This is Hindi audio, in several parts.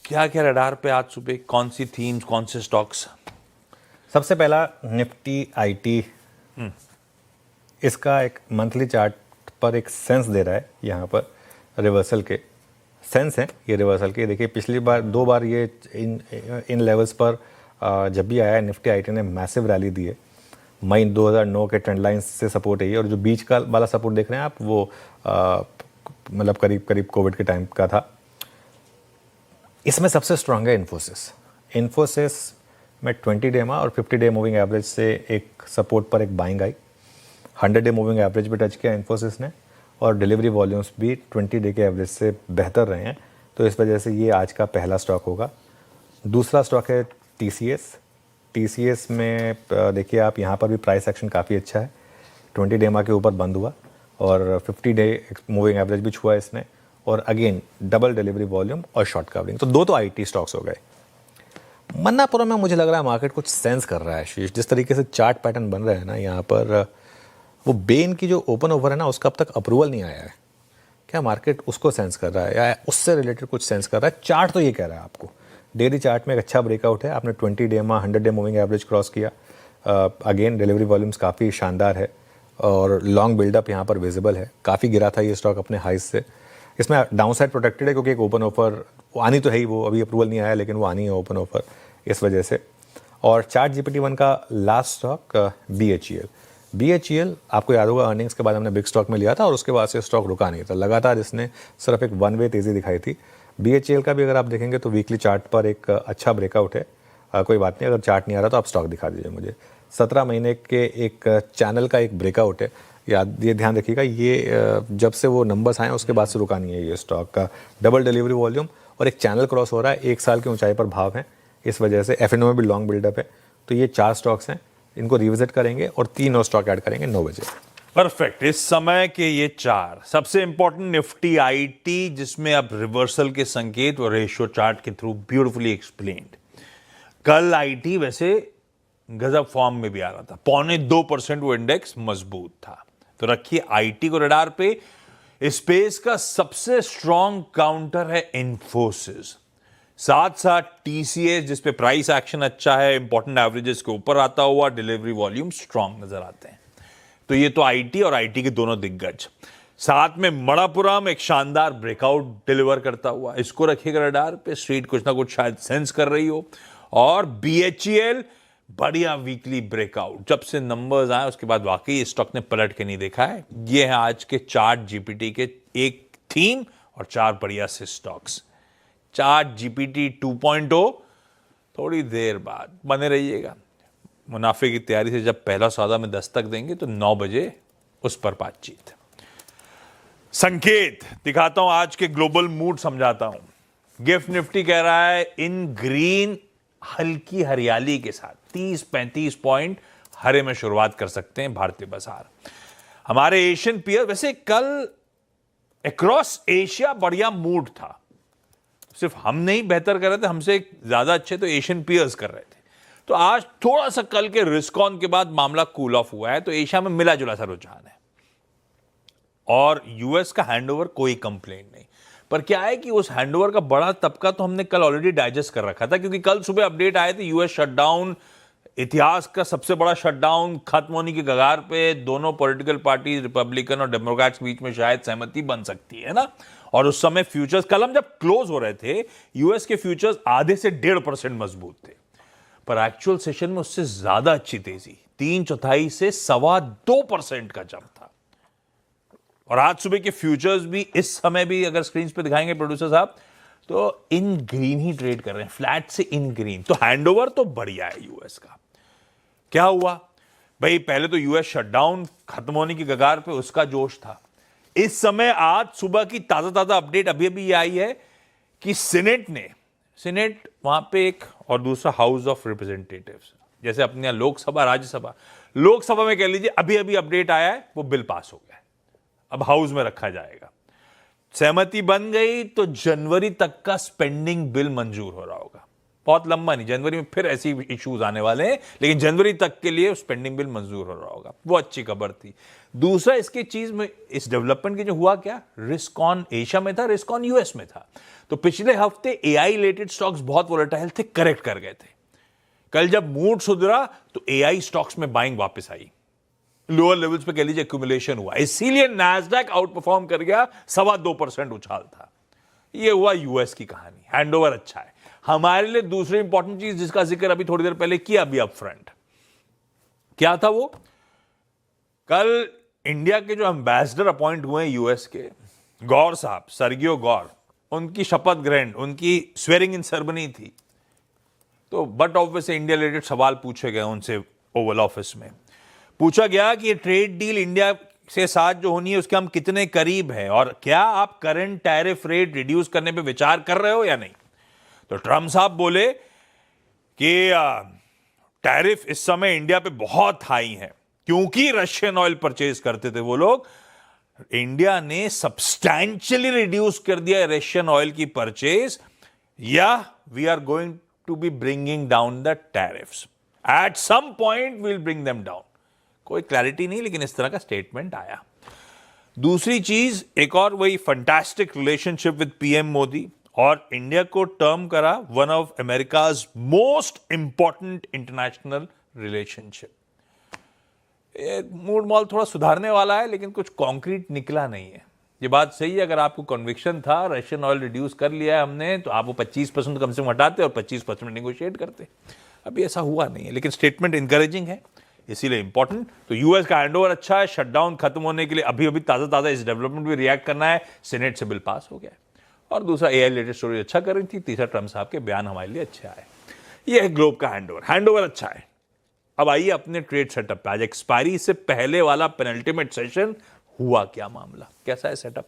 क्या क्या रडार पे आज सुबह, कौन सी थीम्स, कौन से स्टॉक्स? सबसे पहला निफ्टी आईटी, इसका एक मंथली चार्ट पर एक सेंस दे रहा है। यहाँ पर रिवर्सल के सेंस हैं ये रिवर्सल के। देखिए पिछली बार 2 बार ये इन लेवल्स पर जब भी आया है निफ्टी आईटी ने मैसिव रैली दी है। मई 2009 के ट्रेंड लाइन से सपोर्ट है ये, और जो बीच का वाला सपोर्ट देख रहे हैं आप वो मतलब करीब करीब कोविड के टाइम का था। इसमें सबसे स्ट्रांग है इन्फोसिस में 20 डे और 50 डे मूविंग एवरेज से एक सपोर्ट पर एक buying I. 100 day moving average भी टच किया इन्फोसिस ने, और डिलीवरी वॉल्यूम्स भी 20 डे के एवरेज से बेहतर रहे हैं। तो इस वजह से ये आज का पहला स्टॉक होगा। दूसरा स्टॉक है टीसीएस में देखिए आप, यहाँ पर भी प्राइस एक्शन काफ़ी अच्छा है। 20 डे के ऊपर बंद हुआ और 50 डे मूविंग एवरेज भी छुआ इसने, और अगेन डबल डिलीवरी वॉल्यूम और शॉर्ट कवरिंग। तो 2 तो आईटी स्टॉक्स हो गए। मन्नापुरम में मुझे लग रहा है मार्केट कुछ सेंस कर रहा है शीश, जिस तरीके से चार्ट पैटर्न बन रहे हैं ना यहाँ पर, वो बेन की जो ओपन ओवर है ना उसका अब तक अप्रूवल नहीं आया है। क्या मार्केट उसको सेंस कर रहा है या उससे रिलेटेड कुछ सेंस कर रहा है? चार्ट तो ये कह रहा है आपको। डेली चार्ट में एक अच्छा ब्रेकआउट है, आपने 20 day 100 day moving average cross किया। अगेन डिलीवरी वॉल्यूम्स काफ़ी शानदार है और लॉन्ग बिल्डअप यहाँ पर विजिबल है। काफ़ी गिरा था ये स्टॉक अपने हाइज से। इसमें डाउन साइड प्रोटेक्टेड है क्योंकि एक ओपन ऑफर आनी तो है ही, वो अभी अप्रूवल नहीं आया लेकिन वो आनी है ओपन ऑफर, इस वजह से। और चार्ट GPT-1 का लास्ट स्टॉक BHEL आपको याद होगा अर्निंग्स के बाद हमने बिग स्टॉक में लिया था और उसके बाद से स्टॉक रुका नहीं था, लगातार इसने सिर्फ एक वन वे तेज़ी दिखाई थी। BHEL का भी अगर आप देखेंगे तो वीकली चार्ट पर एक अच्छा ब्रेकआउट है। कोई बात नहीं, अगर चार्ट नहीं आ रहा तो आप स्टॉक दिखा दीजिए मुझे। 17 महीने के एक चैनल का एक ब्रेकआउट है, ये ध्यान रखिएगा। ये जब से वो नंबर्स आए उसके बाद से रुका नहीं है ये स्टॉक का। डबल डिलीवरी वॉल्यूम और एक चैनल क्रॉस हो रहा है, 1 साल की ऊंचाई पर भाव है, इस वजह से F&O में भी लॉन्ग बिल्डअप है। तो ये 4 स्टॉक्स हैं, इनको रिविजिट करेंगे और 3 और स्टॉक ऐड करेंगे 9 बजे। परफेक्ट। इस समय के ये 4 सबसे इंपॉर्टेंट, निफ्टी आईटी जिसमें अब रिवर्सल के संकेत और रेशियो चार्ट के थ्रू ब्यूटीफुली एक्सप्लेन्ड। कल आईटी वैसे गजब फॉर्म में भी आ रहा था, 0.25% वो इंडेक्स मजबूत था। तो रखिए आईटी को रडार पे। स्पेस का सबसे स्ट्रॉन्ग काउंटर है इन्फोसिस, साथ साथ टीसीएस जिसपे प्राइस एक्शन अच्छा है, इंपॉर्टेंट एवरेजेस के ऊपर आता हुआ, डिलीवरी वॉल्यूम स्ट्रॉन्ग नजर आते हैं। तो ये तो आईटी और आईटी के दोनों दिग्गज। साथ में मणिपुरम एक शानदार ब्रेकआउट डिलीवर करता हुआ, इसको रखिएगा रडार पे। स्ट्रीट कुछ ना कुछ शायद सेंस कर रही हो। और BHEL बढ़िया वीकली ब्रेकआउट, जब से नंबर्स आए उसके बाद वाकई स्टॉक ने पलट के नहीं देखा है। ये है आज के चार्ट GPT के एक थीम और 4 बढ़िया से स्टॉक्स। चार्ट GPT 2.0 थोड़ी देर बाद बने रहिएगा। मुनाफे की तैयारी से जब पहला सौदा में दस्तक देंगे तो 9 बजे उस पर बातचीत। संकेत दिखाता हूं, आज के ग्लोबल मूड समझाता हूं। गिफ्ट निफ्टी कह रहा है इन ग्रीन, हल्की हरियाली के साथ 30-35 पॉइंट हरे में शुरुआत कर सकते हैं भारतीय बाजार। हमारे एशियन पीयर, वैसे कल अक्रॉस एशिया बढ़िया मूड था, सिर्फ हम नहीं बेहतर कर रहे थे, हमसे ज्यादा अच्छे तो एशियन पीयर्स कर रहे थे। तो आज थोड़ा सा कल के रिस्कॉन के बाद मामला कूल ऑफ हुआ है, तो एशिया में मिला जुला सा रुझान है। और यूएस का हैंडओवर कोई कंप्लेंट नहीं, पर क्या है कि उस हैंडओवर का बड़ा तबका तो हमने कल ऑलरेडी डाइजेस्ट कर रखा था, क्योंकि कल सुबह अपडेट आए थे यूएस शटडाउन, इतिहास का सबसे बड़ा शटडाउन खत्म होने की कगार पे, दोनों पॉलिटिकल पार्टी रिपब्लिकन और डेमोक्रेट्स के बीच में शायद सहमति बन सकती है ना। और उस समय फ्यूचर्स, कल हम जब क्लोज हो रहे थे यूएस के फ्यूचर्स आधे से 1.5% मजबूत थे, पर एक्चुअल सेशन में उससे ज्यादा अच्छी तेजी, 3/4 से 2.25% का जंप था। और आज सुबह के फ्यूचर्स भी इस समय भी अगर स्क्रीन पे दिखाएंगे प्रोड्यूसर साहब, तो इन ग्रीन ही ट्रेड कर रहे हैं, फ्लैट से इन ग्रीन। तो हैंडओवर तो बढ़िया है यूएस का। क्या हुआ भाई, पहले तो यूएस शटडाउन खत्म होने की कगार पे उसका जोश था। इस समय आज सुबह की ताजा अपडेट अभी अभी ये आई है कि सीनेट वहां पे एक, और दूसरा हाउस ऑफ रिप्रेजेंटेटिव्स, जैसे अपने यहां लोकसभा राज्यसभा, लोकसभा में कह लीजिए अभी अभी अपडेट आया है, वो बिल पास हो गया है, अब हाउस में रखा जाएगा। सहमति बन गई तो जनवरी तक का स्पेंडिंग बिल मंजूर हो रहा होगा, बहुत लंबा नहीं, जनवरी में फिर ऐसी इश्यूज आने वाले हैं, लेकिन जनवरी तक के लिए स्पेंडिंग बिल मंजूर हो रहा होगा। वो अच्छी खबर थी। दूसरा इसकी चीज में, इस डेवलपमेंट की जो हुआ क्या, रिस्क ऑन एशिया में था, रिस्क ऑन यूएस में था। तो पिछले हफ्ते एआई रिलेटेड स्टॉक्स बहुत वोलेटाइल थे, करेक्ट कर गए थे। कल जब मूड सुधरा तो एआई स्टॉक्स में बाइंग वापस आई, लोअर लेवल्स पे कह लीजिए एक्यूमुलेशन हुआ, इसीलिए नैस्डैक आउट परफॉर्म कर गया, 2.25% उछाल था। ये हुआ यूएस की कहानी, हैंडओवर अच्छा है। हमारे लिए दूसरी इंपॉर्टेंट चीज जिसका जिक्र अभी थोड़ी देर पहले किया, अभी अप फ्रंट क्या था वो, कल इंडिया के जो एम्बेसडर अपॉइंट हुए हैं यूएस के, गौर साहब, सर्गियो गौर, उनकी शपथ ग्रहण, उनकी स्वेरिंग इन सेरेमनी थी। तो बट ऑब्वियसली इंडिया रिलेटेड सवाल पूछे गए उनसे ओवल ऑफिस में। पूछा गया कि ये ट्रेड डील इंडिया से साथ जो होनी है उसके हम कितने करीब हैं, और क्या आप करंट टैरिफ रेट रिड्यूस करने पे विचार कर रहे हो या नहीं। तो ट्रम्प साहब बोले कि टैरिफ इस समय इंडिया पे बहुत हाई है, क्योंकि रशियन ऑयल परचेज करते थे वो लोग। इंडिया ने सब्सटैंशियली रिड्यूस कर दिया रशियन ऑयल की परचेज, या we are going to be bringing down the tariffs, at some point we will bring them down. कोई क्लैरिटी नहीं, लेकिन इस तरह का स्टेटमेंट आया। दूसरी चीज, एक और वही fantastic relationship with PM Modi, और इंडिया को टर्म करा one of America's most important international relationship. Mood मॉल थोड़ा सुधारने वाला है, लेकिन कुछ कॉन्क्रीट निकला नहीं है। ये बात सही है, अगर आपको कन्विक्शन था रशियन ऑयल रिड्यूस कर लिया है हमने, तो आप वो 25% कम से कम हटाते और 25% नेगोशिएट करते। अभी ऐसा हुआ नहीं है, लेकिन स्टेटमेंट इंकरेजिंग है, इसीलिए इंपॉर्टेंट। तो यूएस का हैंडओवर अच्छा है, शटडाउन खत्म होने के लिए अभी ताजा इस डेवलपमेंट भी रिएक्ट करना है। सेनेट से बिल पास हो गया है। और दूसरा, एआई रिलेटेड स्टोरी अच्छा कर रही थी। तीसरा, ट्रम्प साहब के बयान हमारे लिए अच्छे आए। ये है ग्लोब का हैंडओवर अच्छा है। अब आइए अपने ट्रेड सेटअप पे। आज एक्सपायरी से पहले वाला पेनल्टीमेट सेशन हुआ, क्या मामला, कैसा है सेटअप?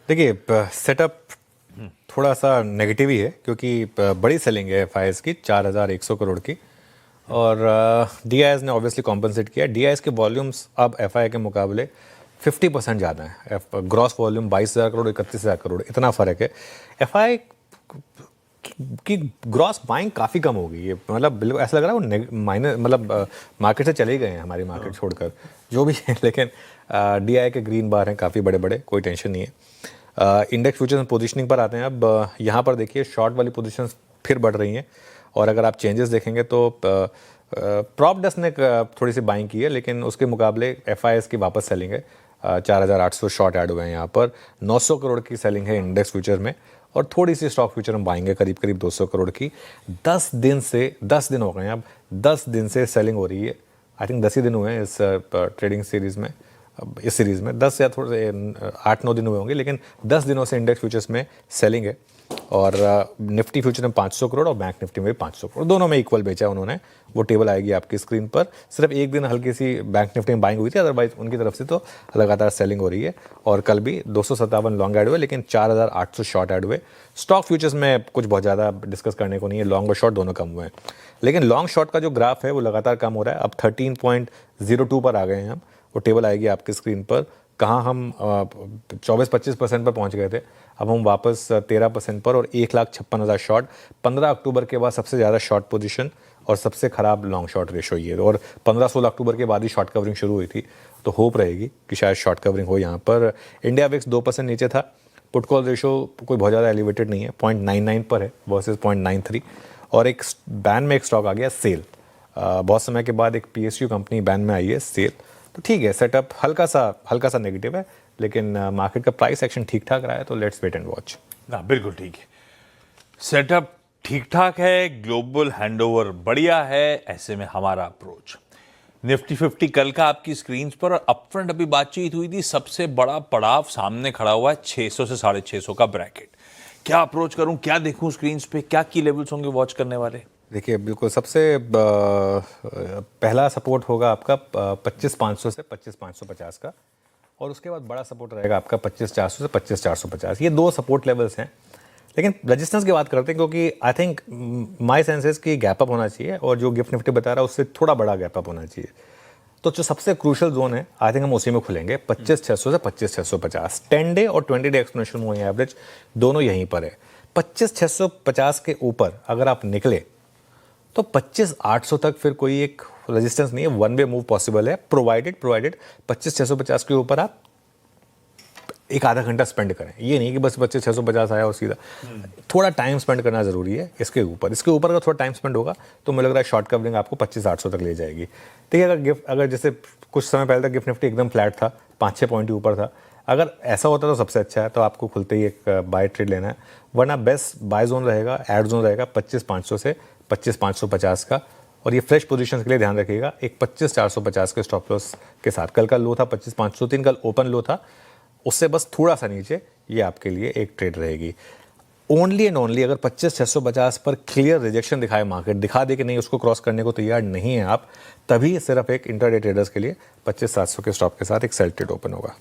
देखिए, सेटअप थोड़ा सा नेगेटिव ही है, क्योंकि बड़ी सेलिंग है एफआईएस की 4100 करोड़ की, और डीआईएस ने ऑब्वियसली कॉम्पनसेट किया। डीआईएस के वॉल्यूम्स अब एफआई के मुकाबले 50% ज़्यादा है। ग्रॉस वॉल्यूम 22,000 करोड़ 31,000 करोड़, इतना फ़र्क है। एफआई की ग्रॉस बाइंग काफ़ी कम हो गई है, मतलब बिल्कुल ऐसा लग रहा है वो माइनर, मतलब मार्केट से चले गए हैं, हमारी मार्केट छोड़कर, जो भी है। लेकिन डीआई के ग्रीन बार हैं काफ़ी बड़े बड़े, कोई टेंशन नहीं है। इंडेक्स फ्यूचर्स पोजीशनिंग पर आते हैं। अब यहाँ पर देखिए, शॉर्ट वाली पोजीशंस फिर बढ़ रही हैं, और अगर आप चेंजेस देखेंगे तो प्रॉप डेस्क ने थोड़ी सी बाइंग की है, लेकिन उसके मुकाबले एफआईएस की वापस सेलिंग है। 4,800 शॉर्ट ऐड हुए हैं यहाँ पर, 900 करोड़ की सेलिंग है इंडेक्स फ्यूचर में, और थोड़ी सी स्टॉक फ्यूचर में बाइंग है करीब करीब 200 करोड़ की। 10 दिन हो गए हैं अब, 10 दिन से सेलिंग हो रही है। आई थिंक 10 ही दिन हुए हैं इस ट्रेडिंग सीरीज़ में, इस सीरीज़ में 10 या थोड़े 8-9 दिन हुए होंगे, लेकिन 10 दिनों से इंडेक्स फ्यूचर्स में सेलिंग है। और निफ्टी फ्यूचर में 500 करोड़ और बैंक निफ्टी में भी 500 करोड़, दोनों में इक्वल बेचा है उन्होंने। वो टेबल आएगी आपकी स्क्रीन पर। सिर्फ एक दिन हल्की सी बैंक निफ्टी में बाइंग हुई थी, अदरवाइज उनकी तरफ से तो लगातार सेलिंग हो रही है। और कल भी 257 लॉन्ग ऐड हुए, लेकिन 4,800 शॉर्ट ऐड हुए। स्टॉक फ्यूचर्स में कुछ बहुत ज़्यादा डिस्कस करने को नहीं है, लॉन्ग और शॉर्ट दोनों कम हुए हैं। लेकिन लॉन्ग शॉर्ट का जो ग्राफ है वो लगातार कम हो रहा है। अब 13.02 पर आ गए हैं हम। वो टेबल आएगी आपकी स्क्रीन पर। कहाँ हम 24-25% पर पहुंच गए थे, अब हम वापस 13% पर, और 1,56,000 शॉर्ट। 15 अक्टूबर के बाद सबसे ज़्यादा शॉर्ट पोजीशन और सबसे ख़राब लॉन्ग शॉर्ट रेशो ये, और 15-16 अक्टूबर के बाद ही शॉर्ट कवरिंग शुरू हुई थी। तो होप रहेगी कि शायद शॉर्ट कवरिंग हो यहाँ पर। इंडिया विक्स 2% नीचे था। पुट कॉल रेशो कोई बहुत ज़्यादा एलिवेटेड नहीं है, 0.99 पर है वर्सेस 0.93। और एक बैन में एक स्टॉक आ गया सेल, बहुत समय के बाद एक PSU कंपनी बैन में आई है, सेल। तो ठीक है, सेटअप हल्का सा नेगेटिव है, लेकिन मार्केट का प्राइस एक्शन ठीक ठाक रहा है, तो लेट्स वेट एंड वॉच। हाँ, बिल्कुल ठीक है, सेटअप ठीक ठाक है, ग्लोबल हैंडओवर बढ़िया है। ऐसे में हमारा अप्रोच निफ्टी 50 कल का आपकी स्क्रीन पर, और अपफ्रंट अभी बातचीत हुई थी, सबसे बड़ा पड़ाव सामने खड़ा हुआ है 600 से 650 का ब्रैकेट। क्या अप्रोच करूं, क्या देखूं स्क्रीन पे, क्या की लेवल्स होंगे वॉच करने वाले? देखिए, बिल्कुल सबसे पहला सपोर्ट होगा आपका 25,500 से 25,550 का, और उसके बाद बड़ा सपोर्ट रहेगा आपका 25,400 से 25,450। ये दो सपोर्ट लेवल्स हैं। लेकिन रजिस्टेंस की बात करते हैं, क्योंकि आई थिंक माई सेंसेस की गैप अप होना चाहिए, और जो गिफ्ट निफ्टी बता रहा है उससे थोड़ा बड़ा गैप अप होना चाहिए। तो जो सबसे क्रूशल जोन है, आई थिंक हम उसी में खुलेंगे, 25,600 से 25,650। 10 डे और 20 डे एक्सपोनेंशियल मूविंग एवरेज दोनों यहीं पर है। 25,650 के ऊपर अगर आप निकले तो 25,800 तक फिर कोई एक रेजिस्टेंस नहीं है, वन वे मूव पॉसिबल है, प्रोवाइडेड 25,650 के ऊपर आप एक आधा घंटा स्पेंड करें। ये नहीं कि बस 25,650 आया और सीधा, थोड़ा टाइम स्पेंड करना जरूरी है इसके ऊपर अगर थोड़ा टाइम स्पेंड होगा तो मुझे लग रहा है शॉर्ट कवरिंग आपको 25,800 तक ले जाएगी। ठीक है, अगर जैसे कुछ समय पहले तक गिफ्ट निफ्टी एकदम फ्लैट था, 5-6 पॉइंट ऊपर था, अगर ऐसा होता तो सबसे अच्छा है, तो आपको खुलते ही एक बाय ट्रेड लेना है, वरना बेस्ट बाय जोन रहेगा, एड जोन रहेगा 25,500 से 25,550 का। और ये फ्रेश पोजीशंस के लिए ध्यान रखिएगा, एक 25,450 के स्टॉप लॉस के साथ। कल का लो था 25,503, कल ओपन लो था, उससे बस थोड़ा सा नीचे, ये आपके लिए एक ट्रेड रहेगी। ओनली एंड ओनली अगर 25,650 पर क्लियर रिजेक्शन दिखाए मार्केट, दिखा दे कि नहीं उसको क्रॉस करने को तैयार नहीं है आप, तभी सिर्फ एक इंटरडे ट्रेडर्स के लिए 25,700 के स्टॉप के साथ एक सेल ट्रेड ओपन होगा।